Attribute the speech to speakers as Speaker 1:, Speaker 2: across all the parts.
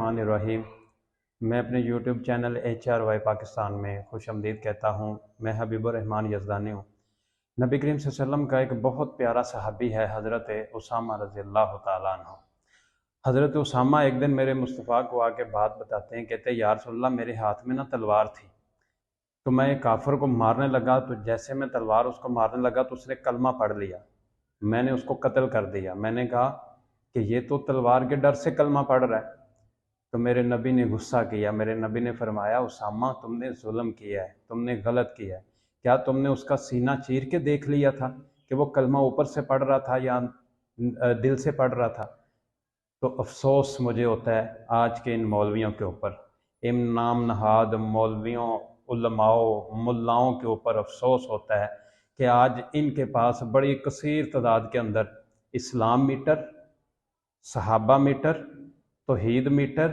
Speaker 1: الرحمن الرحیم۔ میں اپنے یوٹیوب چینل HRY پاکستان میں خوش آمدید کہتا ہوں۔ میں حبیب الرحمن یزدانی ہوں۔ نبی کریم صلی اللہ علیہ وسلم کا ایک بہت پیارا صحابی ہے حضرت اسامہ رضی اللہ تعالیٰ عنہ۔ حضرت اسامہ ایک دن میرے مصطفیٰ کو آ کے بات بتاتے ہیں، کہتے ہیں یا رسول اللہ میرے ہاتھ میں تلوار تھی، تو میں کافر کو مارنے لگا، تو جیسے میں تلوار اس کو مارنے لگا تو اس نے کلمہ پڑھ لیا، میں نے اس کو قتل کر دیا۔ میں نے کہا کہ یہ تو تلوار کے ڈر سے کلمہ پڑھ رہا ہے۔ تو میرے نبی نے غصہ کیا، میرے نبی نے فرمایا اسامہ تم نے ظلم کیا ہے، تم نے غلط کیا ہے، کیا تم نے اس کا سینہ چیر کے دیکھ لیا تھا کہ وہ کلمہ اوپر سے پڑھ رہا تھا یا دل سے پڑھ رہا تھا؟ تو افسوس مجھے ہوتا ہے آج کے ان مولویوں کے اوپر، ان نام نہاد مولویوں، علماؤں، ملاؤں کے اوپر افسوس ہوتا ہے کہ آج ان کے پاس بڑی کثیر تعداد کے اندر اسلام میٹر، صحابہ میٹر، توحید میٹر،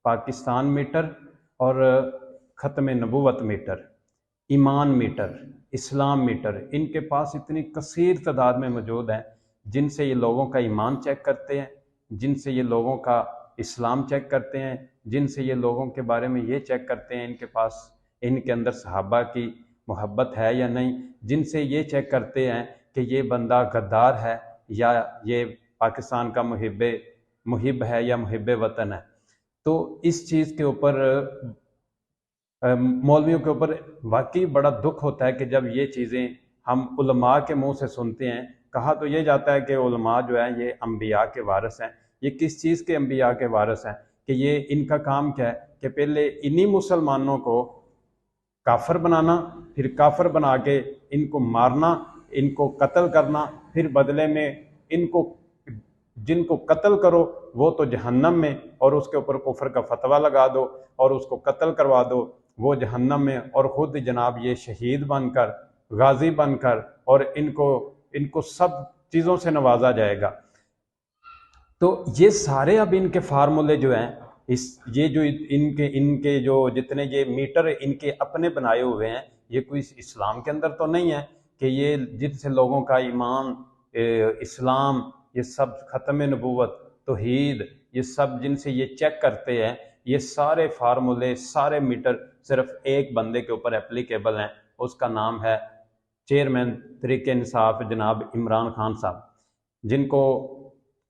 Speaker 1: پاکستان میٹر اور ختم نبوت میٹر، ایمان میٹر، اسلام میٹر، ان کے پاس اتنی کثیر تعداد میں موجود ہیں، جن سے یہ لوگوں کا ایمان چیک کرتے ہیں، جن سے یہ لوگوں کا اسلام چیک کرتے ہیں، جن سے یہ لوگوں کے بارے میں یہ چیک کرتے ہیں ان کے پاس ان کے اندر صحابہ کی محبت ہے یا نہیں، جن سے یہ چیک کرتے ہیں کہ یہ بندہ غدار ہے یا یہ پاکستان کا محب ہے یا محب وطن ہے۔ تو اس چیز کے اوپر مولویوں کے اوپر واقعی بڑا دکھ ہوتا ہے کہ جب یہ چیزیں ہم علماء کے منہ سے سنتے ہیں۔ کہا تو یہ جاتا ہے کہ علماء جو ہیں یہ انبیاء کے وارث ہیں۔ یہ کس چیز کے انبیاء کے وارث ہیں کہ یہ ان کا کام کیا ہے کہ پہلے انہی مسلمانوں کو کافر بنانا، پھر کافر بنا کے ان کو مارنا، ان کو قتل کرنا، پھر بدلے میں ان کو جن کو قتل کرو وہ تو جہنم میں، اور اس کے اوپر کفر کا فتویٰ لگا دو اور اس کو قتل کروا دو وہ جہنم میں، اور خود جناب یہ شہید بن کر، غازی بن کر، اور ان کو سب چیزوں سے نوازا جائے گا۔ تو یہ سارے اب ان کے فارمولے جو ہیں، یہ جو ان کے جو جتنے یہ میٹر ان کے اپنے بنائے ہوئے ہیں، یہ کوئی اسلام کے اندر تو نہیں ہے کہ یہ جن سے لوگوں کا ایمان، اسلام، یہ سب ختم نبوت، توحید، یہ سب جن سے یہ چیک کرتے ہیں، یہ سارے فارمولے، سارے میٹر صرف ایک بندے کے اوپر اپلیکیبل ہیں، اس کا نام ہے چیئرمین تحریک انصاف جناب عمران خان صاحب، جن کو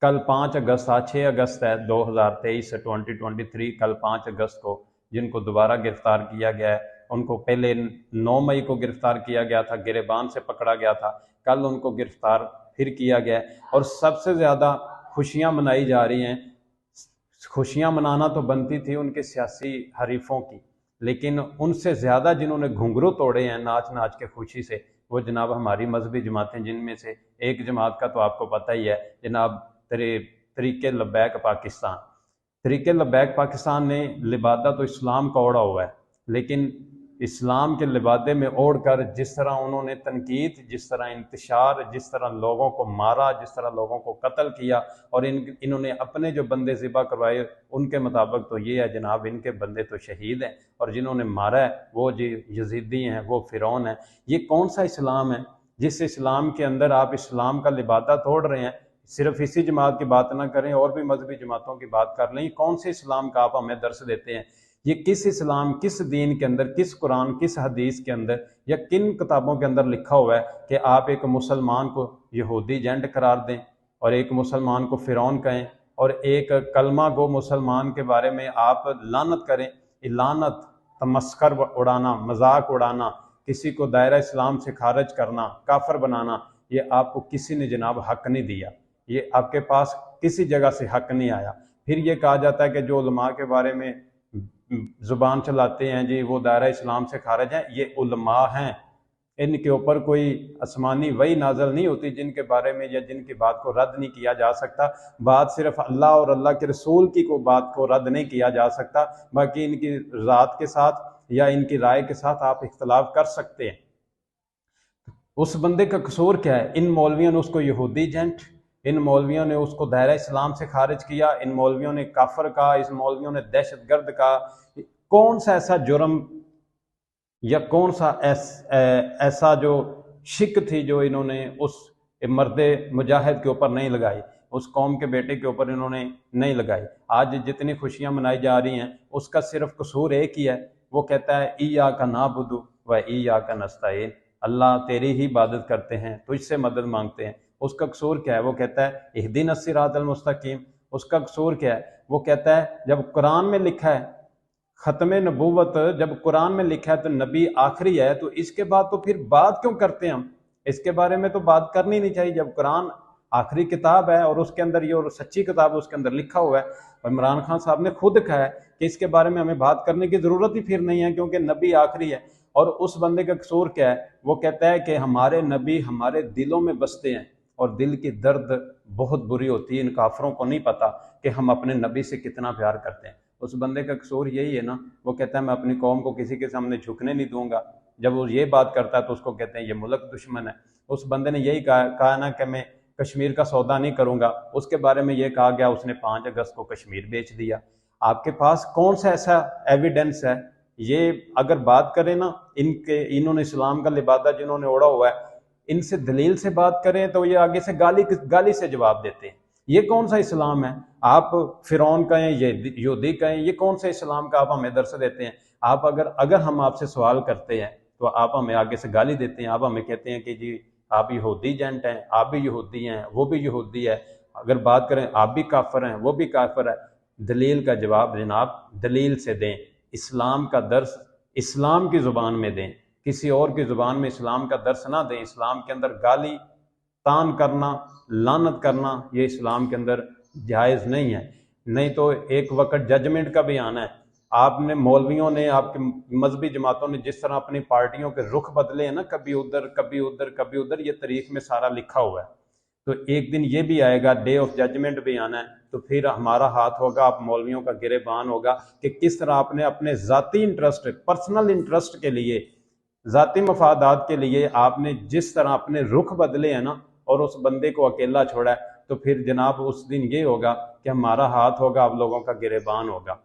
Speaker 1: کل 5 اگست 6 اگست ہے 2023 2023، کل 5 اگست کو جن کو دوبارہ گرفتار کیا گیا ہے۔ ان کو پہلے 9 مئی کو گرفتار کیا گیا تھا، گریبان سے پکڑا گیا تھا، کل ان کو گرفتار پھر کیا گیا ہے، اور سب سے زیادہ خوشیاں منائی جا رہی ہیں۔ خوشیاں منانا تو بنتی تھی ان کے سیاسی حریفوں کی، لیکن ان سے زیادہ جنہوں نے گھنگرو توڑے ہیں ناچ ناچ کے خوشی سے، وہ جناب ہماری مذہبی جماعتیں، جن میں سے ایک جماعت کا تو آپ کو پتہ ہی ہے جناب تحریک لبیک پاکستان۔ تحریک لبیک پاکستان نے لبادہ تو اسلام کا اوڑھا ہوا ہے، لیکن اسلام کے لبادے میں اوڑھ کر جس طرح انہوں نے تنقید، جس طرح انتشار، جس طرح لوگوں کو مارا، جس طرح لوگوں کو قتل کیا، اور انہوں نے اپنے جو بندے ذبح کروائے ان کے مطابق تو یہ ہے جناب ان کے بندے تو شہید ہیں، اور جنہوں نے مارا ہے وہ یزیدی ہیں، وہ فرعون ہیں۔ یہ کون سا اسلام ہے جس اسلام کے اندر آپ اسلام کا لبادہ توڑ رہے ہیں؟ صرف اسی جماعت کی بات نہ کریں، اور بھی مذہبی جماعتوں کی بات کر لیں۔ کون سے اسلام کا آپ ہمیں درس دیتے ہیں؟ یہ کس اسلام، کس دین کے اندر، کس قرآن، کس حدیث کے اندر یا کن کتابوں کے اندر لکھا ہوا ہے کہ آپ ایک مسلمان کو یہودی جنٹ قرار دیں اور ایک مسلمان کو فرعون کہیں اور ایک کلمہ گو مسلمان کے بارے میں آپ لعنت کریں؟ لعنت، تمسخر اڑانا، مذاق اڑانا، کسی کو دائرہ اسلام سے خارج کرنا، کافر بنانا، یہ آپ کو کسی نے جناب حق نہیں دیا، یہ آپ کے پاس کسی جگہ سے حق نہیں آیا۔ پھر یہ کہا جاتا ہے کہ جو علماء کے بارے میں زبان چلاتے ہیں جی وہ دائرہ اسلام سے خارج ہیں، یہ علماء ہیں، ان کے اوپر کوئی آسمانی وحی نازل نہیں ہوتی جن کے بارے میں یا جن کی بات کو رد نہیں کیا جا سکتا۔ بات صرف اللہ اور اللہ کے رسول کی کو بات کو رد نہیں کیا جا سکتا، باقی ان کی ذات کے ساتھ یا ان کی رائے کے ساتھ آپ اختلاف کر سکتے ہیں۔ اس بندے کا قصور کیا ہے؟ ان مولویوں نے اس کو یہودی جنٹ، ان مولویوں نے اس کو دائرہ اسلام سے خارج کیا، ان مولویوں نے کافر کہا، اس مولویوں نے دہشت گرد کہا۔ کون سا ایسا جرم یا کون سا ایسا جو شک تھی جو انہوں نے اس مرد مجاہد کے اوپر نہیں لگائی اس قوم کے بیٹے کے اوپر انہوں نے نہیں لگائی۔ آج جتنی خوشیاں منائی جا رہی ہیں اس کا صرف قصور ایک ہی ہے، وہ کہتا ہے ایاک نعبد و ایاک نستعین، اللہ تیری ہی عبادت کرتے ہیں، تجھ سے مدد مانگتے ہیں۔ اس کا قصور کیا ہے؟ وہ کہتا ہے اہدنا الصراط المستقیم۔ اس کا قصور کیا ہے؟ وہ کہتا ہے جب قرآن میں لکھا ہے ختم نبوت، جب قرآن میں لکھا ہے تو نبی آخری ہے، تو اس کے بعد تو پھر بات کیوں کرتے ہیں ہم؟ اس کے بارے میں تو بات کرنی نہیں چاہیے جب قرآن آخری کتاب ہے اور اس کے اندر یہ اور سچی کتاب ہے، اس کے اندر لکھا ہوا ہے۔ اور عمران خان صاحب نے خود کہا ہے کہ اس کے بارے میں ہمیں بات کرنے کی ضرورت ہی پھر نہیں ہے کیونکہ نبی آخری ہے۔ اور اس بندے کا قصور کیا ہے؟ وہ کہتا ہے کہ ہمارے نبی ہمارے دلوں میں بستے ہیں اور دل کی درد بہت بری ہوتی ہے، ان کافروں کو نہیں پتا کہ ہم اپنے نبی سے کتنا پیار کرتے ہیں۔ اس بندے کا قصور یہی ہے نا، وہ کہتا ہے میں اپنی قوم کو کسی کے سامنے جھکنے نہیں دوں گا۔ جب وہ یہ بات کرتا ہے تو اس کو کہتے ہیں یہ ملک دشمن ہے۔ اس بندے نے یہی کہا نا کہ میں کشمیر کا سودا نہیں کروں گا، اس کے بارے میں یہ کہا گیا اس نے 5 اگست کو کشمیر بیچ دیا۔ آپ کے پاس کون سا ایسا ایویڈنس ہے؟ یہ اگر بات کریں نا انہوں نے اسلام کا لبادہ جنہوں نے اوڑا ہوا ہے، ان سے دلیل سے بات کریں تو یہ آگے سے گالی سے جواب دیتے ہیں۔ یہ کون سا اسلام ہے؟ آپ فرعون کہیں، یہودی کہیں، یہ کون سا اسلام کا آپ ہمیں درس دیتے ہیں؟ آپ اگر ہم آپ سے سوال کرتے ہیں تو آپ ہمیں آگے سے گالی دیتے ہیں، آپ ہمیں کہتے ہیں کہ جی آپ یہودی ایجنٹ ہیں، آپ بھی یہودی ہیں، وہ بھی یہودی ہے۔ اگر بات کریں آپ بھی کافر ہیں، وہ بھی کافر ہے۔ دلیل کا جواب جناب دلیل سے دیں، اسلام کا درس اسلام کی زبان میں دیں، کسی اور کی زبان میں اسلام کا درس نہ دیں۔ اسلام کے اندر گالی تان کرنا، لعنت کرنا، یہ اسلام کے اندر جائز نہیں ہے۔ نہیں تو ایک وقت ججمنٹ کا بھی آنا ہے۔ آپ نے مولویوں نے، آپ کے مذہبی جماعتوں نے جس طرح اپنی پارٹیوں کے رخ بدلے ہیں نا، کبھی ادھر کبھی ادھر کبھی ادھر، یہ تاریخ میں سارا لکھا ہوا ہے۔ تو ایک دن یہ بھی آئے گا، ڈے آف ججمنٹ بھی آنا ہے، تو پھر ہمارا ہاتھ ہوگا، آپ مولویوں کا گریبان ہوگا کہ کس طرح آپ نے اپنے ذاتی انٹرسٹ، پرسنل انٹرسٹ کے لیے، ذاتی مفادات کے لیے آپ نے جس طرح اپنے رخ بدلے ہیں نا اور اس بندے کو اکیلا چھوڑا ہے، تو پھر جناب اس دن یہ ہوگا کہ ہمارا ہاتھ ہوگا، آپ لوگوں کا گریبان ہوگا۔